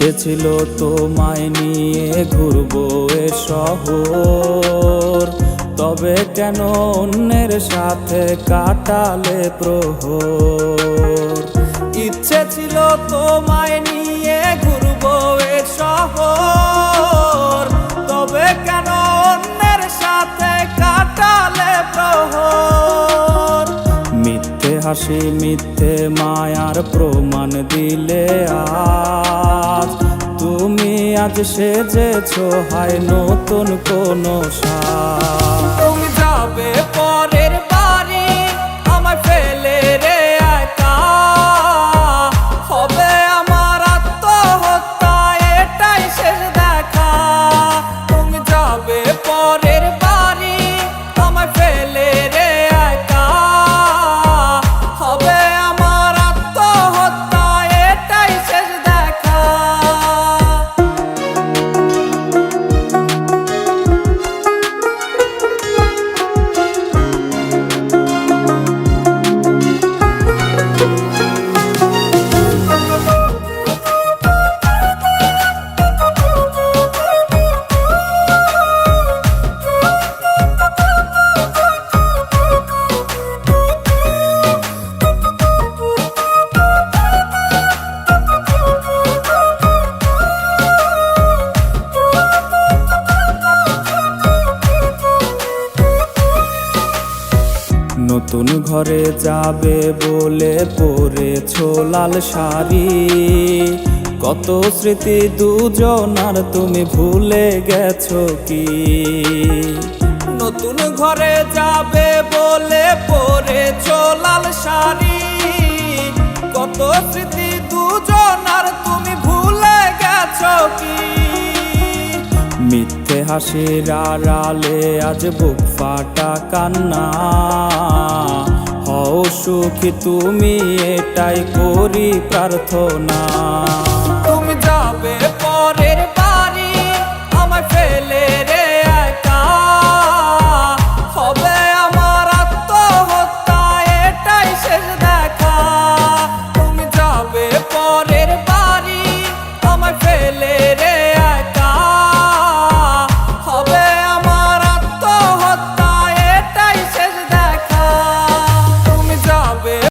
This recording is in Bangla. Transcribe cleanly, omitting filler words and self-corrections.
ইচ্ছে ছিল তোমায় নিয়ে ঘুরবো এ শহর, তবে কেন অন্যের সাথে কাটালে প্রহর। ইচ্ছে ছিল তোমায় নিয়ে ঘুরবো এ শহর, তবে কেন অন্যের সাথে কাটালে প্রহর। মিথ্যে হাসি মিথ্যে মায়ার প্রমাণ দিলে আজ, তুমি আজ সেজেছো হায় নতুন কোনো সাজ। তুমি যাবে পরের বাড়ি আমায় ফেলে রে একা, হবে আমার আত্মহত্যা এটাই শেষ দেখা। তুমি যাবে পরের বাড়ি আমায় ফেলে রে একা, হবে আমার আত্মহত্যা এটাই শেষ দেখা। নতুন ঘরে যাবে বলে পরেছো লাল শাড়ি, কত স্মৃতি দুজনার তুমি ভুলে গেছো কি? নতুন ঘরে যাবে বলে পরেছো লাল শাড়ি, কত স্মৃতি দুজনার তুমি ভুলে গেছো কি? মিথ্যে হাসির আড়ালে আজ বুক ফাটা কান্না, হও সুখী তুমি এটাই করি প্রার্থনা।